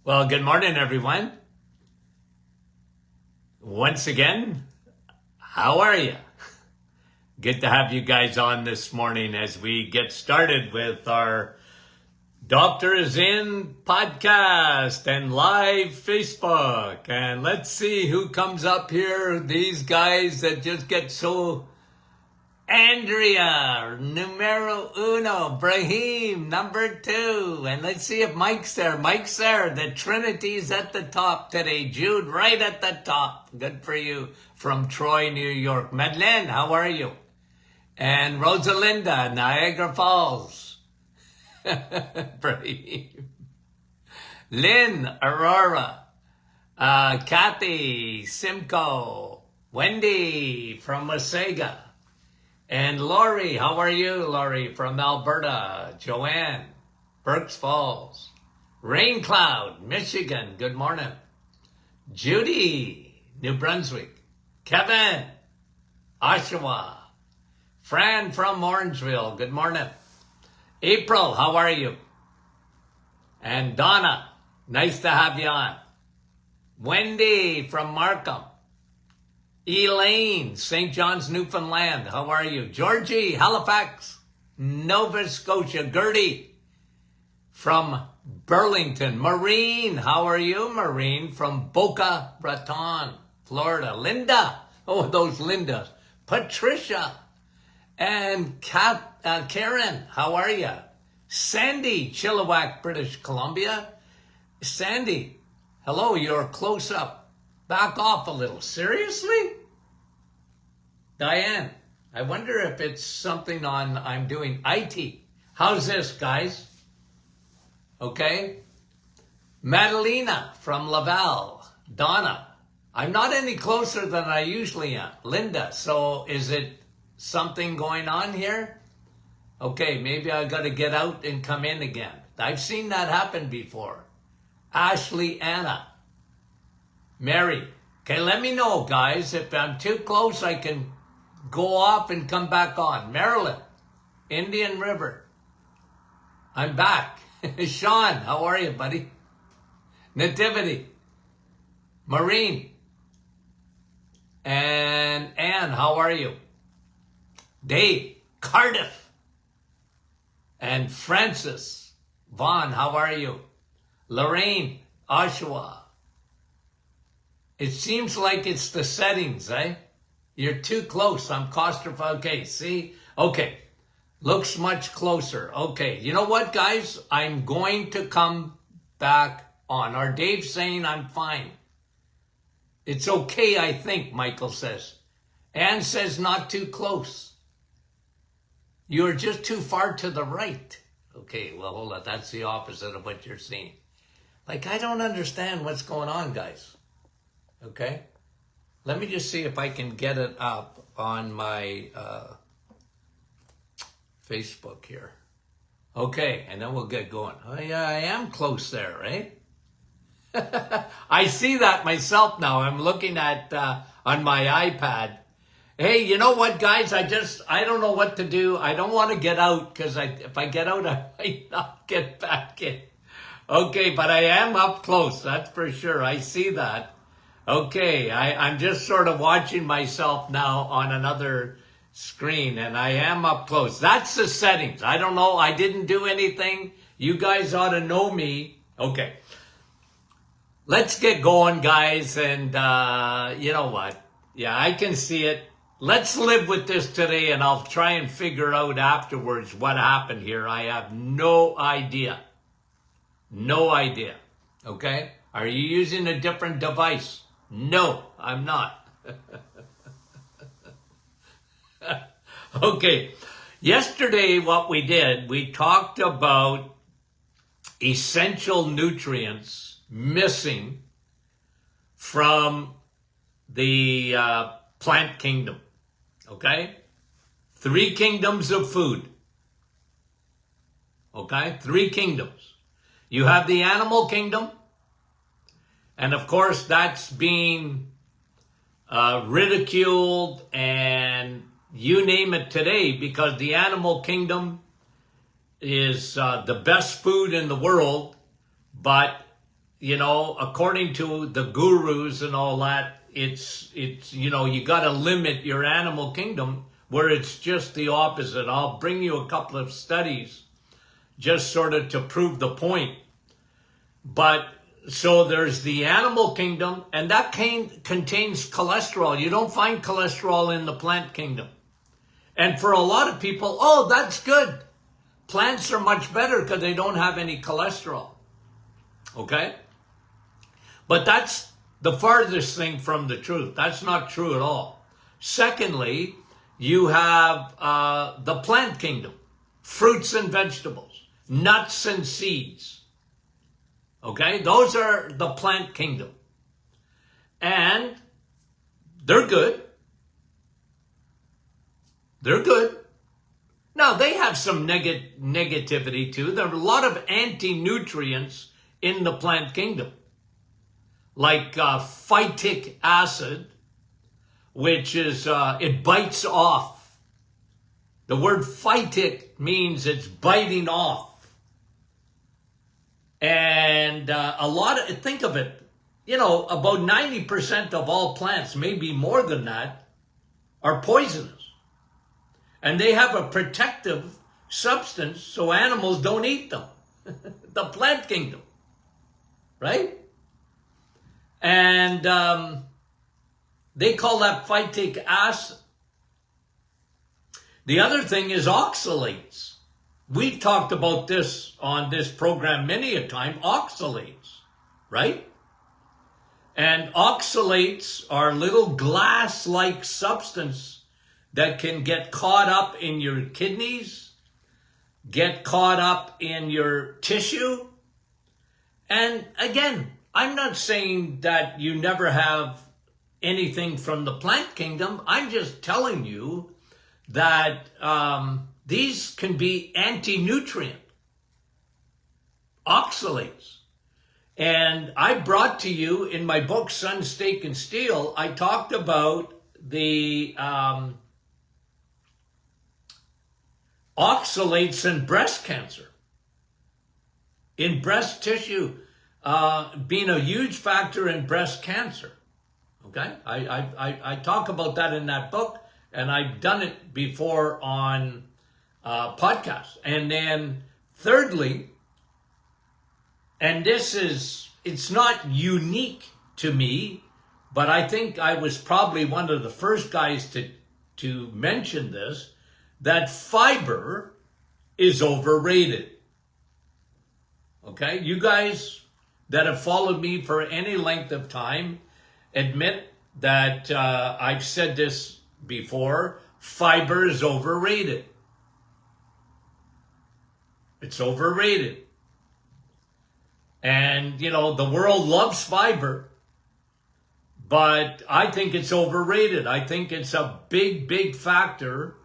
Well, good morning, everyone. Once again, how are you? Good to have you guys on this morning as we get started with our Doctor is In podcast and live Facebook. And let's see who comes up here. These guys that just get so... Andrea, numero uno. Brahim, number 2. And let's see if Mike's there. Mike's there. The Trinity's at the top today. Jude, right at the top. Good for you. From Troy, New York. Madeleine, how are you? And Rosalinda, Niagara Falls. Brahim. Lynn, Aurora. Kathy, Simcoe. Wendy from Wasaga. And Laurie, how are you, Laurie, from Alberta? Joanne, Berks Falls. Rain Cloud, Michigan, good morning. Judy, New Brunswick. Kevin, Oshawa. Fran from Orangeville, good morning. April, how are you? And Donna, nice to have you on. Wendy from Markham. Elaine, St. John's, Newfoundland. How are you? Georgie, Halifax, Nova Scotia. Gertie from Burlington. Maureen, how are you? Maureen from Boca Raton, Florida. Linda, oh, those Lindas. Patricia and Karen, how are you? Sandy, Chilliwack, British Columbia. Sandy, hello, you're close up. Back off a little. Seriously? Diane, I wonder if it's something on I'm doing IT. How's this, guys? Okay. Madalena from Laval. Donna, I'm not any closer than I usually am. Linda, so is it something going on here? Okay, maybe I got to get out and come in again. I've seen that happen before. Ashley Anna. Mary, okay, let me know, guys. If I'm too close, I can go off and come back on. Maryland, Indian River. I'm back. Sean, how are you, buddy? Nativity. Maureen. And Anne, how are you? Dave, Cardiff. And Francis. Vaughn, how are you? Lorraine, Oshawa. It seems like it's the settings, eh? You're too close. I'm claustrophobic. Okay, see? Okay. Looks much closer. Okay. You know what, guys? I'm going to come back on. Are Dave saying I'm fine? It's okay, I think, Michael says. Anne says not too close. You're just too far to the right. Okay, well, hold on. That's the opposite of what you're seeing. Like, I don't understand what's going on, guys. Okay, let me just see if I can get it up on my Facebook here. Okay, and then we'll get going. Oh yeah, I am close there, right? I see that myself now. I'm looking at on my iPad. Hey, you know what, guys? I don't know what to do. I don't want to get out because if I get out, I might not get back in. Okay, but I am up close. That's for sure. I see that. Okay, I'm just sort of watching myself now on another screen, and I am up close. That's the settings. I don't know. I didn't do anything. You guys ought to know me. Okay, let's get going, guys, and you know what? Yeah, I can see it. Let's live with this today, and I'll try and figure out afterwards what happened here. I have no idea. No idea. Okay? Are you using a different device? No, I'm not. Okay. Yesterday, what we did, we talked about essential nutrients missing from the plant kingdom. Okay? 3 kingdoms of food. Okay? 3 kingdoms. You have the animal kingdom. And of course, that's being ridiculed and you name it today because the animal kingdom is the best food in the world, but according to the gurus and all that, you got to limit your animal kingdom, where it's just the opposite. I'll bring you a couple of studies just sort of to prove the point. But so there's the animal kingdom, and that contains cholesterol. You don't find cholesterol in the plant kingdom. And for a lot of people, oh, that's good. Plants are much better because they don't have any cholesterol. Okay? But that's the farthest thing from the truth. That's not true at all. Secondly, you have the plant kingdom, fruits and vegetables, nuts and seeds. Okay, those are the plant kingdom. And they're good. They're good. Now, they have some negativity too. There are a lot of anti-nutrients in the plant kingdom, like phytic acid, which is, it bites off. The word phytic means it's biting off. And think of it, about 90% of all plants, maybe more than that, are poisonous. And they have a protective substance so animals don't eat them. The plant kingdom, right? And they call that phytic acid. The other thing is oxalates. We've talked about this on this program many a time, oxalates, right? And oxalates are little glass-like substance that can get caught up in your kidneys, get caught up in your tissue. And again, I'm not saying that you never have anything from the plant kingdom. I'm just telling you that these can be anti-nutrient, oxalates. And I brought to you in my book, Sun, Steak, and Steel, I talked about the oxalates in breast cancer, in breast tissue, being a huge factor in breast cancer. Okay, I talk about that in that book, and I've done it before on podcasts. And then thirdly, and it's not unique to me, but I think I was probably one of the first guys to mention this, that fiber is overrated. Okay, you guys that have followed me for any length of time admit that I've said this before, fiber is overrated. It's overrated. And, the world loves fiber, but I think it's overrated. I think it's a big, big factor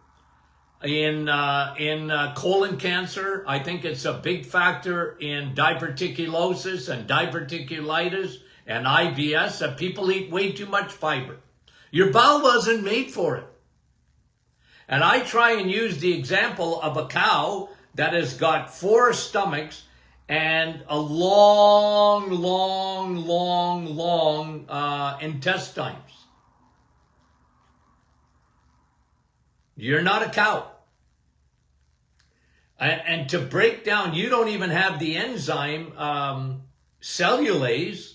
in colon cancer. I think it's a big factor in diverticulosis and diverticulitis and IBS, that people eat way too much fiber. Your bowel wasn't made for it. And I try and use the example of a cow that has got 4 stomachs and a long intestines. You're not a cow. And to break down, you don't even have the enzyme cellulase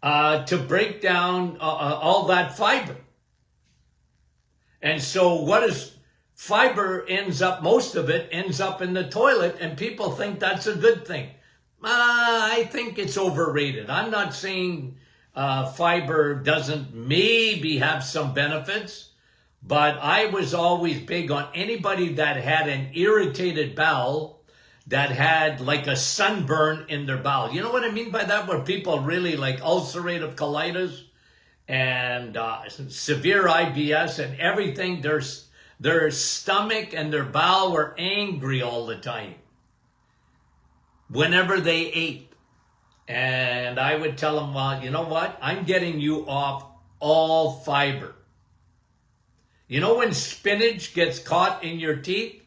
to break down all that fiber. And so what is fiber most of it ends up in the toilet, and people think that's a good thing. I think it's overrated. I'm not saying fiber doesn't maybe have some benefits, but I was always big on anybody that had an irritated bowel, that had like a sunburn in their bowel. You know what I mean by that? Where people really like ulcerative colitis and severe IBS and everything. Their stomach and their bowel were angry all the time whenever they ate. And I would tell them, well, you know what? I'm getting you off all fiber. You know when spinach gets caught in your teeth?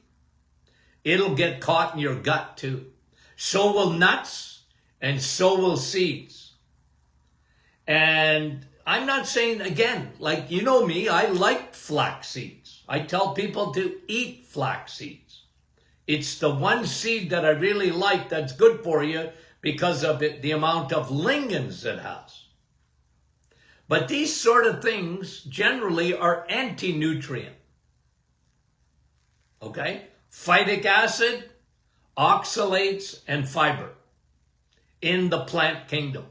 It'll get caught in your gut too. So will nuts, and so will seeds. And I'm not saying, again, like, you know me, I like flax seeds. I tell people to eat flax seeds. It's the one seed that I really like that's good for you because of the amount of lignans it has. But these sort of things generally are anti-nutrient. Okay? Phytic acid, oxalates, and fiber in the plant kingdom.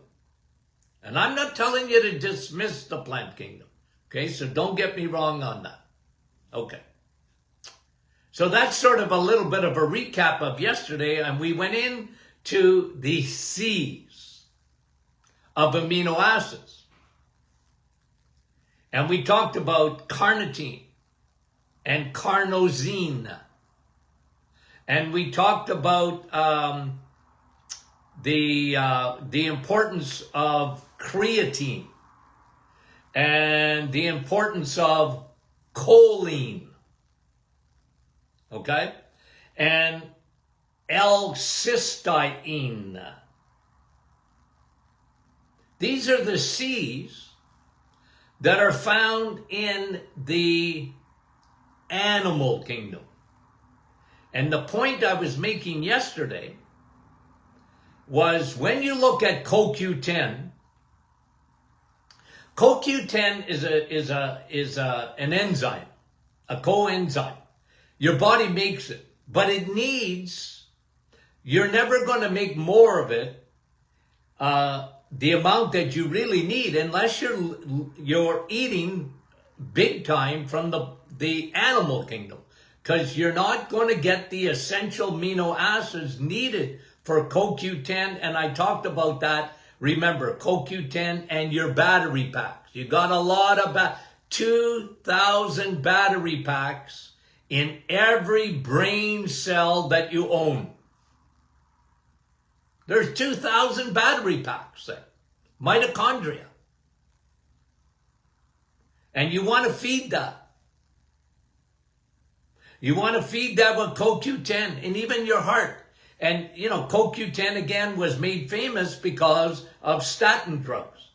And I'm not telling you to dismiss the plant kingdom. Okay, so don't get me wrong on that. Okay. So that's sort of a little bit of a recap of yesterday, and we went into the C's of amino acids. And we talked about carnitine and carnosine. And we talked about the importance of creatine and the importance of choline, okay, and L-cysteine. These are the C's that are found in the animal kingdom. And the point I was making yesterday was when you look at CoQ10, CoQ10 is an enzyme, a coenzyme. Your body makes it, but it needs, you're never going to make more of it, the amount that you really need, unless you're eating big time from the animal kingdom, because you're not going to get the essential amino acids needed for CoQ10, and I talked about that. Remember, CoQ10 and your battery packs. You got a lot of 2,000 battery packs in every brain cell that you own. There's 2,000 battery packs there. Mitochondria. And you want to feed that. You want to feed that with CoQ10 and even your heart. And, you know, CoQ10 again was made famous because of statin drugs.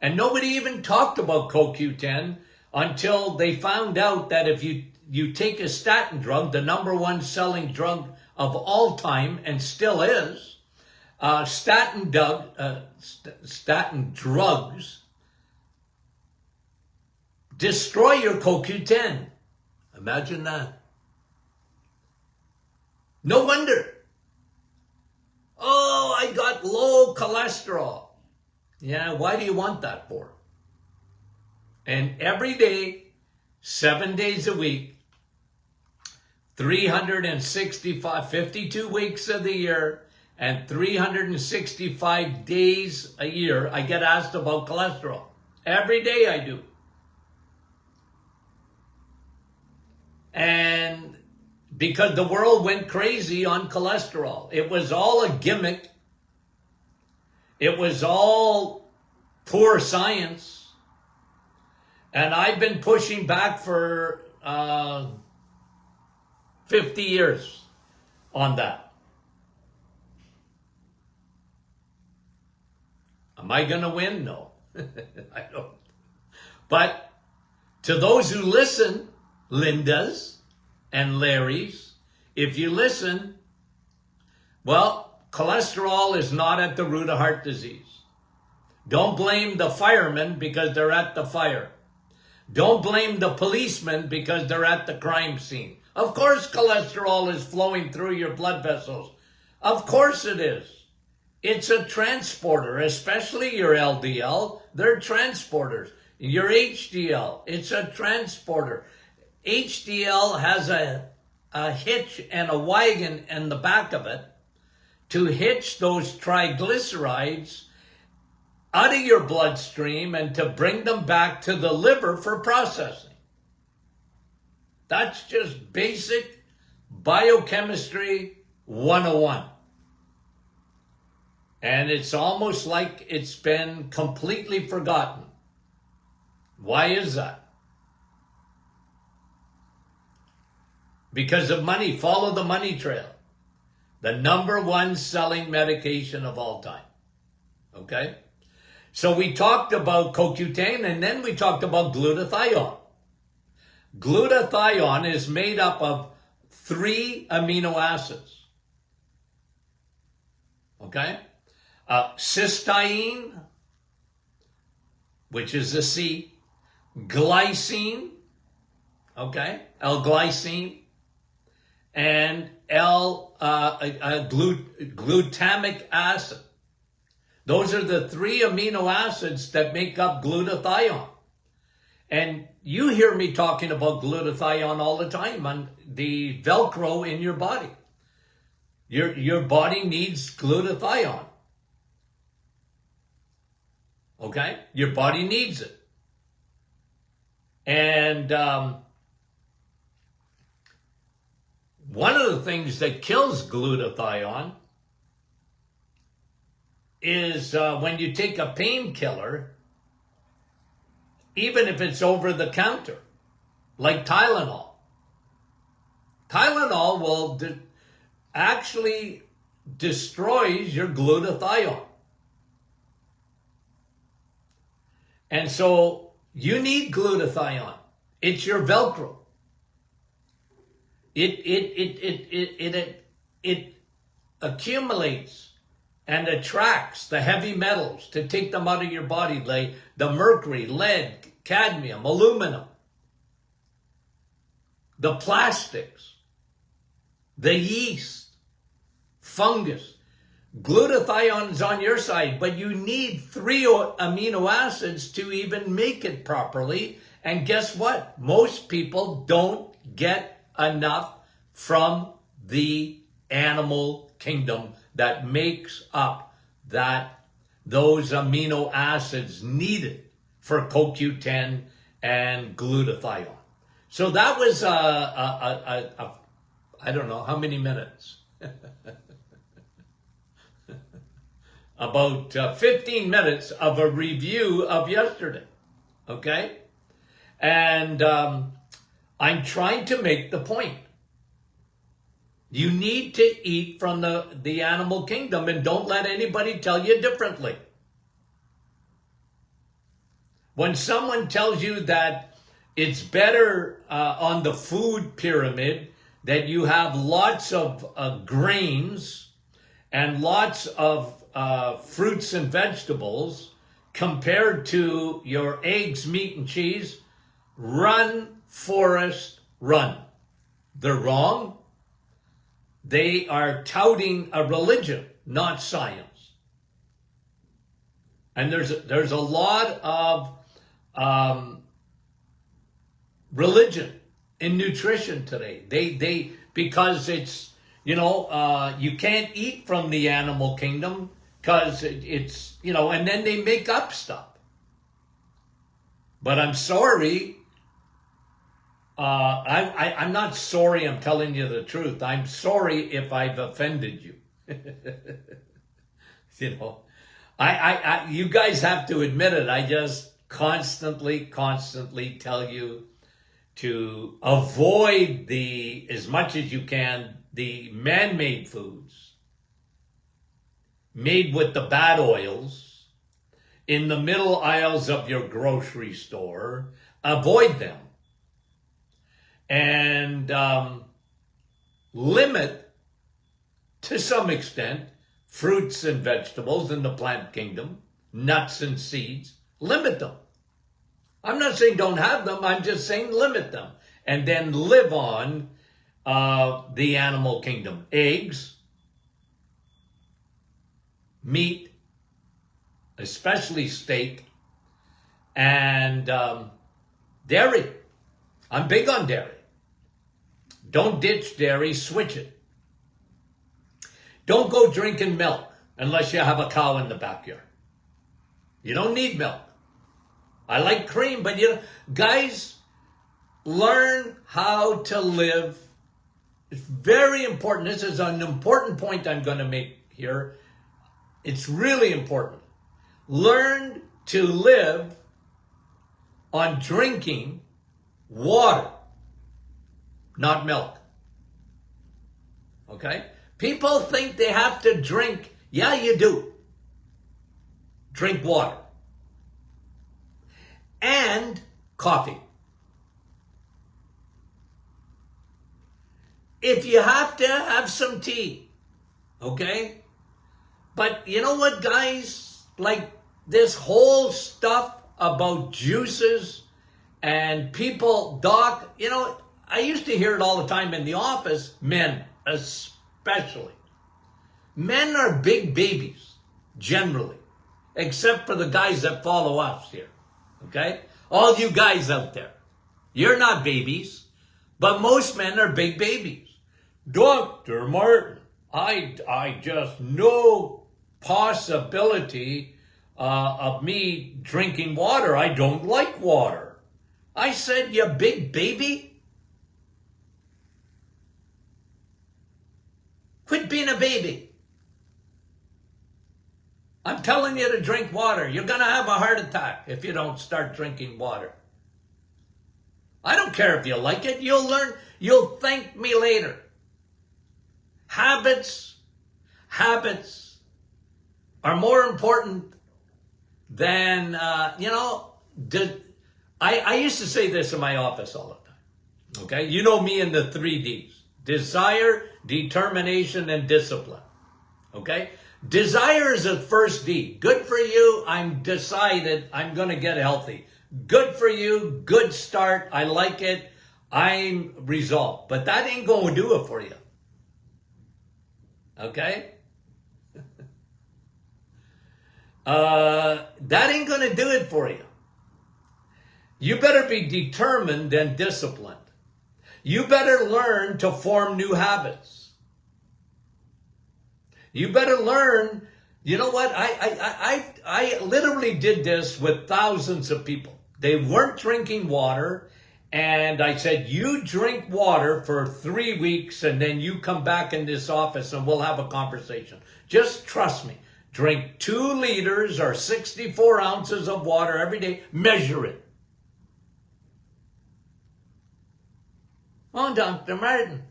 And nobody even talked about CoQ10 until they found out that if you take a statin drug, the number one selling drug of all time, and still is, statin drugs destroy your CoQ10. Imagine that. No wonder. Oh, I got low cholesterol. Yeah, why do you want that for? And every day, 7 days a week, 52 weeks of the year, and 365 days a year, I get asked about cholesterol. Every day I do. And because the world went crazy on cholesterol. It was all a gimmick. It was all poor science. And I've been pushing back for 50 years on that. Am I going to win? No. I don't. But to those who listen, Lindas and Larry's, if you listen, well, cholesterol is not at the root of heart disease. Don't blame the firemen because they're at the fire. Don't blame the policemen because they're at the crime scene. Of course cholesterol is flowing through your blood vessels. Of course it is. It's a transporter, especially your LDL. They're transporters. Your HDL, it's a transporter. HDL has a hitch and a wagon in the back of it to hitch those triglycerides out of your bloodstream and to bring them back to the liver for processing. That's just basic biochemistry 101. And it's almost like it's been completely forgotten. Why is that? Because of money. Follow the money trail. The number one selling medication of all time. Okay? So we talked about CoQ10 and then we talked about glutathione. Glutathione is made up of 3 amino acids. Okay? Cysteine, which is a C, glycine, okay, L-glycine, and glutamic acid. Those are the 3 amino acids that make up glutathione. And you hear me talking about glutathione all the time on the Velcro in your body. Your body needs glutathione. Okay? Your body needs it. And one of the things that kills glutathione is when you take a painkiller, even if it's over the counter, like Tylenol. Tylenol will actually destroys your glutathione. And so you need glutathione. It's your Velcro. It accumulates and attracts the heavy metals to take them out of your body, like the mercury, lead, cadmium, aluminum, the plastics, the yeast, fungus. Glutathione is on your side, but you need 3 amino acids to even make it properly. And guess what? Most people don't get enough from the animal kingdom that makes up those amino acids needed for CoQ10 and glutathione. So that was I don't know how many minutes. About 15 minutes of a review of yesterday. Okay? And I'm trying to make the point. You need to eat from the animal kingdom and don't let anybody tell you differently. When someone tells you that it's better on the food pyramid that you have lots of grains and lots of fruits and vegetables compared to your eggs, meat, and cheese, run, Forrest, run. They're wrong. They are touting a religion, not science. And there's a lot of religion in nutrition today. They because it's, you can't eat from the animal kingdom because it's, and then they make up stuff. But I'm sorry. I'm not sorry I'm telling you the truth. I'm sorry if I've offended you. You guys have to admit it. I just constantly tell you to avoid as much as you can, the man-made foods made with the bad oils in the middle aisles of your grocery store. Avoid them. And limit, to some extent, fruits and vegetables in the plant kingdom, nuts and seeds. Limit them. I'm not saying don't have them. I'm just saying limit them. And then live on the animal kingdom. Eggs, meat, especially steak, and dairy. I'm big on dairy. Don't ditch dairy, switch it. Don't go drinking milk unless you have a cow in the backyard. You don't need milk. I like cream, but guys, learn how to live. It's very important. This is an important point I'm going to make here. It's really important. Learn to live on drinking water, not milk. Okay? People think they have to drink. Yeah, you do. Drink water. And coffee. If you have to, have some tea. Okay? But you know what, guys? Like this whole stuff about juices and people, Doc, you know, I used to hear it all the time in the office, men especially. Men are big babies, generally, except for the guys that follow us here, okay? All you guys out there, you're not babies, but most men are big babies. Dr. Martin, I just no possibility of me drinking water. I don't like water. I said, you big baby. Quit being a baby. I'm telling you to drink water. You're going to have a heart attack if you don't start drinking water. I don't care if you like it. You'll learn. You'll thank me later. Habits are more important than, I used to say this in my office all the time. Okay? You know me in the 3Ds. Desire, determination, and discipline. Okay? Desire is the first D. Good for you. I'm decided I'm going to get healthy. Good for you. Good start. I like it. I'm resolved. But that ain't going to do it for you. Okay? That ain't going to do it for you. You better be determined and disciplined. You better learn to form new habits. You better learn, you know what? I literally did this with thousands of people. They weren't drinking water. And I said, you drink water for 3 weeks and then you come back in this office and we'll have a conversation. Just trust me. Drink 2 liters or 64 ounces of water every day. Measure it. Oh, Dr. Martin.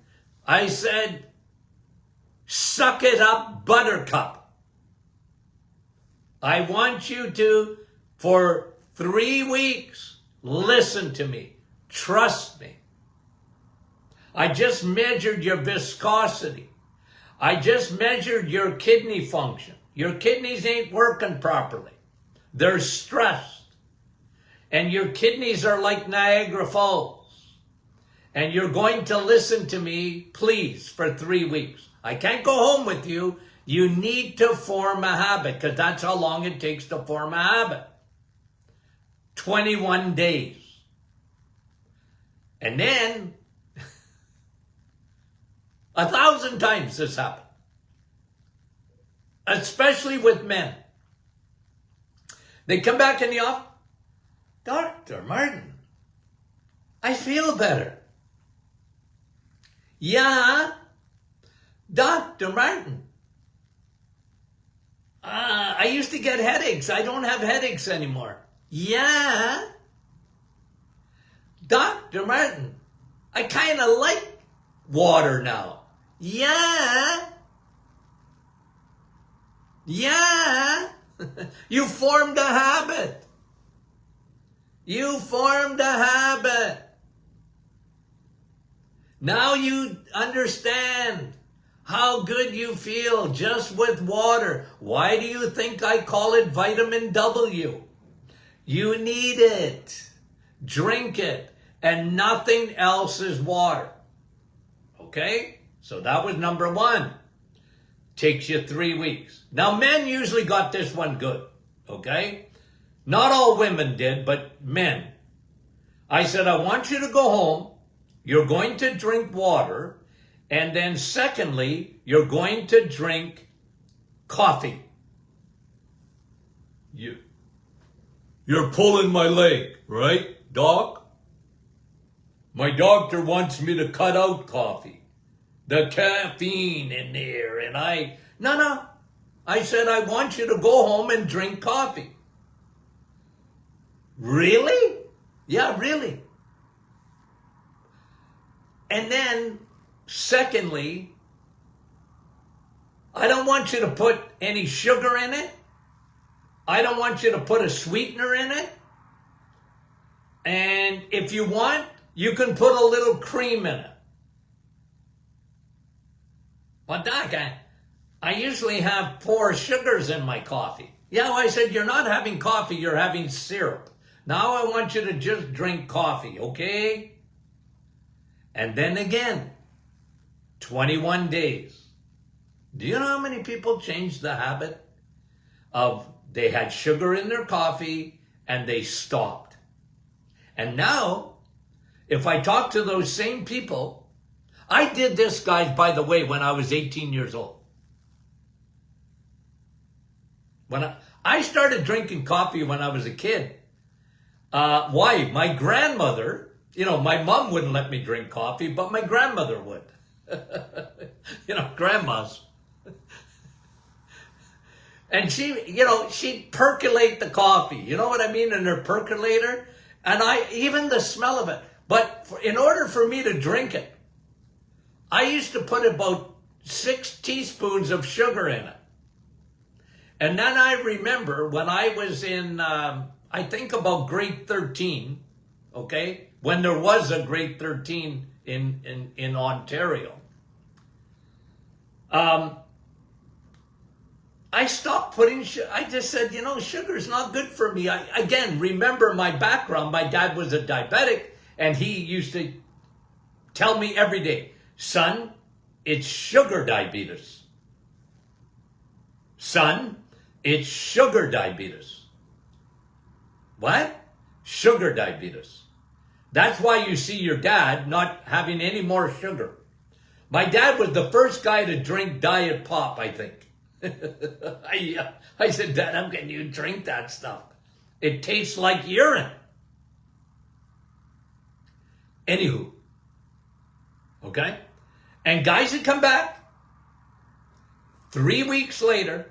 I said, suck it up, buttercup. I want you to, for 3 weeks, listen to me. Trust me. I just measured your viscosity. I just measured your kidney function. Your kidneys ain't working properly. They're stressed. And your kidneys are like Niagara Falls. And you're going to listen to me, please, for 3 weeks. I can't go home with you. You need to form a habit because that's how long it takes to form a habit. 21 days. And then, 1,000 times this happened. Especially with men. They come back in the office. Dr. Martin, I feel better. Yeah, Dr. Martin. I used to get headaches. I don't have headaches anymore. Yeah. Dr. Martin, I kind of like water now. Yeah. Yeah. You formed a habit. You formed a habit. Now you understand how good you feel just with water. Why do you think I call it vitamin W? You need it. Drink it. And nothing else is water. Okay? So that was number 1. Takes you 3 weeks. Now men usually got this one good. Okay? Not all women did, but men. I said, I want you to go home. You're going to drink water. And then secondly, you're going to drink coffee. You're pulling my leg, right, Doc? My doctor wants me to cut out coffee. The caffeine in there. And no. I said, I want you to go home and drink coffee. Really? Yeah, really. And then, secondly, I don't want you to put any sugar in it. I don't want you to put a sweetener in it. And if you want, you can put a little cream in it. But Doc, I usually have 4 sugars in my coffee. Yeah, well, I said, you're not having coffee, you're having syrup. Now I want you to just drink coffee, okay? And then again, 21 days. Do you know how many people changed the habit of they had sugar in their coffee and they stopped? And now, if I talk to those same people, I did this, guys, by the way, when I was 18 years old. When I started drinking coffee when I was a kid. Why? My grandmother, my mom wouldn't let me drink coffee, but my grandmother would. Grandmas. And she'd percolate the coffee. You know what I mean? In her percolator. And even the smell of it. But in order for me to drink it, I used to put about 6 teaspoons of sugar in it. And then I remember when I was in, I think about grade 13, okay? When there was a grade 13 in Ontario. I stopped putting sugar. I just said, sugar's not good for me. Again, remember my background. My dad was a diabetic, and he used to tell me every day, son, it's sugar diabetes. Son, it's sugar diabetes. What? Sugar diabetes. That's why you see your dad not having any more sugar. My dad was the first guy to drink diet pop, I think. I said, Dad, how can you drink that stuff? It tastes like urine. Anywho. Okay? And guys had come back 3 weeks later,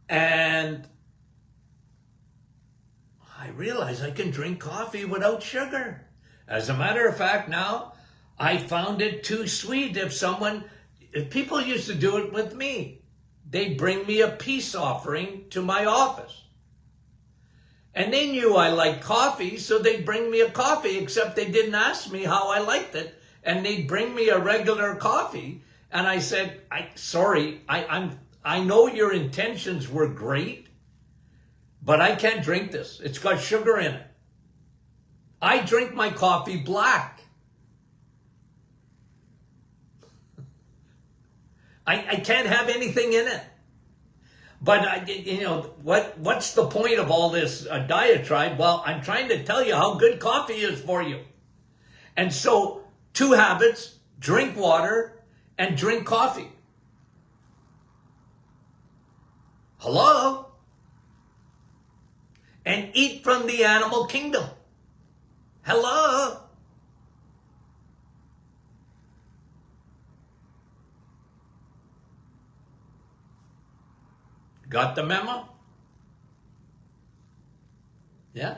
and I realized I can drink coffee without sugar. As a matter of fact, now I found it too sweet. If people used to do it with me, they'd bring me a peace offering to my office. And they knew I liked coffee, so they'd bring me a coffee, except they didn't ask me how I liked it. And they'd bring me a regular coffee. And I said, I know your intentions were great, but I can't drink this. It's got sugar in it. I drink my coffee black. I can't have anything in it. But, what's the point of all this diatribe? Well, I'm trying to tell you how good coffee is for you. And so, 2 habits, drink water and drink coffee. Hello? And eat from the animal kingdom. Hello? Got the memo? Yeah?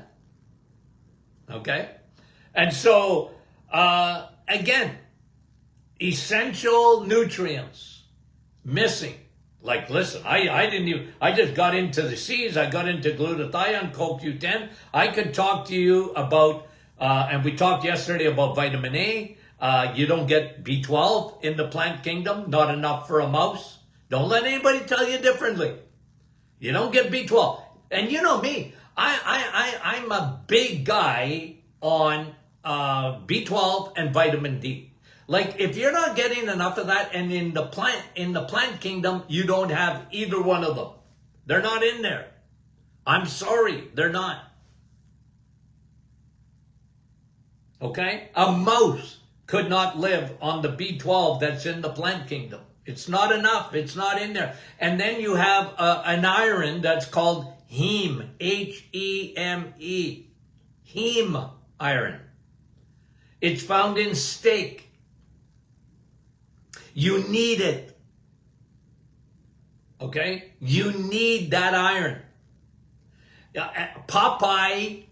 Okay. And so, again, essential nutrients missing. Like, listen, I just got into the C's, I got into glutathione, CoQ10. I could talk to you about, and we talked yesterday about vitamin A. You don't get B12 in the plant kingdom, not enough for a mouse. Don't let anybody tell you differently. You don't get B12. And you know me, I'm a big guy on B12 and vitamin D. Like, if you're not getting enough of that, and in the plant kingdom, you don't have either one of them. They're not in there. I'm sorry, they're not. Okay? A mouse could not live on the B12 that's in the plant kingdom. It's not enough. It's not in there. And then you have an iron that's called heme, H-E-M-E, heme iron. It's found in steak. You need it. Okay? You need that iron. Popeye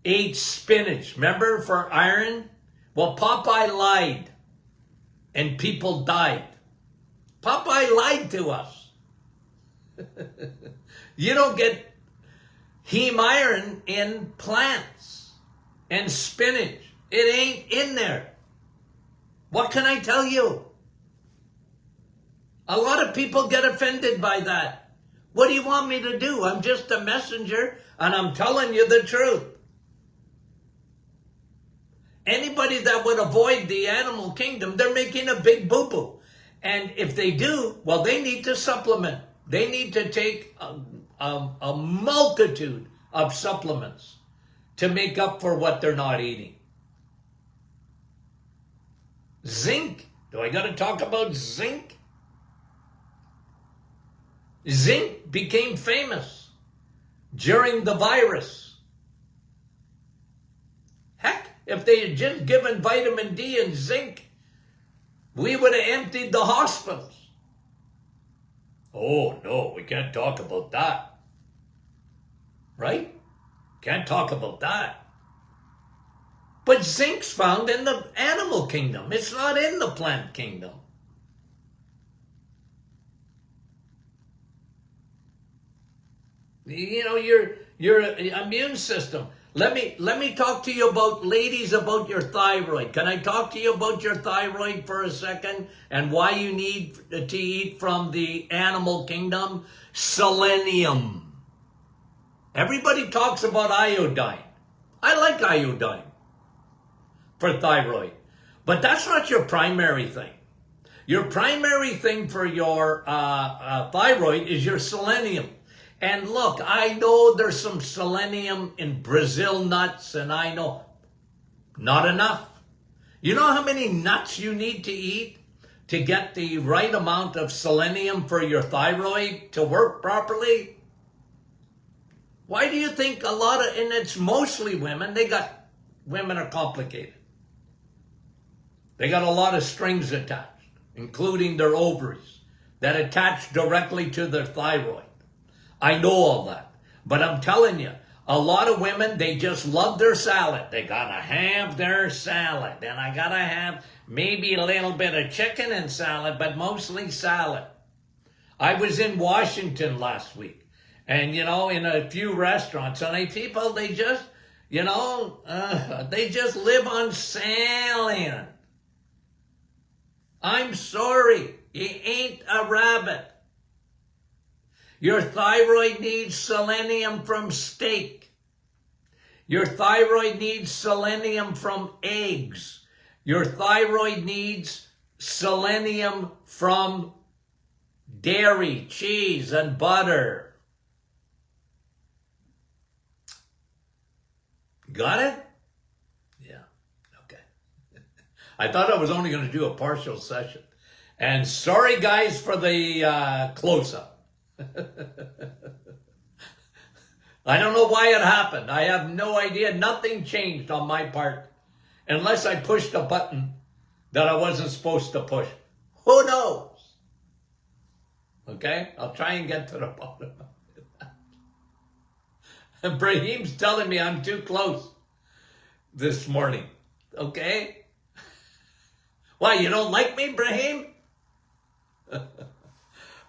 ate spinach. Remember, for iron? Well, Popeye lied, and people died. Popeye lied to us. You don't get heme iron in plants and spinach. It ain't in there. What can I tell you? A lot of people get offended by that. What do you want me to do? I'm just a messenger and I'm telling you the truth. Anybody that would avoid the animal kingdom, they're making a big boo-boo. And if they do, well, they need to supplement. They need to take a multitude of supplements to make up for what they're not eating. Zinc. Do I got to talk about zinc? Zinc became famous during the virus. Heck, if they had just given vitamin D and zinc, we would have emptied the hospitals. Oh, no, we can't talk about that. Right? Can't talk about that. But zinc's found in the animal kingdom. It's not in the plant kingdom. You know, your immune system. Let me talk to you about, ladies, about your thyroid. Can I talk to you about your thyroid for a second and why you need to eat from the animal kingdom? Selenium. Everybody talks about iodine. I like iodine for thyroid, but that's not your primary thing. Your primary thing for your thyroid is your selenium. And look, I know there's some selenium in Brazil nuts, and I know not enough. You know how many nuts you need to eat to get the right amount of selenium for your thyroid to work properly? Why do you think a lot of, and it's mostly women, women are complicated. They got a lot of strings attached, including their ovaries, that attach directly to their thyroid. I know all that. But I'm telling you, a lot of women, they just love their salad. They gotta have their salad. And I gotta have maybe a little bit of chicken and salad, but mostly salad. I was in Washington last week. And, you know, in a few restaurants, and people, they just, you know, they just live on salad. I'm sorry, you ain't a rabbit. Your thyroid needs selenium from steak. Your thyroid needs selenium from eggs. Your thyroid needs selenium from dairy, cheese, and butter. Got it? Yeah, okay. I thought I was only going to do a partial session. And sorry, guys, for the close-up. I don't know why it happened. I have no idea. Nothing changed on my part. Unless I pushed a button that I wasn't supposed to push. Who knows? Okay? I'll try and get to the bottom of it. Brahim's telling me I'm too close this morning. Okay? Why, you don't like me, Brahim?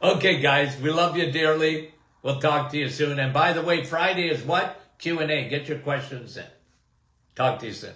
Okay, guys, we love you dearly. We'll talk to you soon. And by the way, Friday is what? Q&A. Get your questions in. Talk to you soon.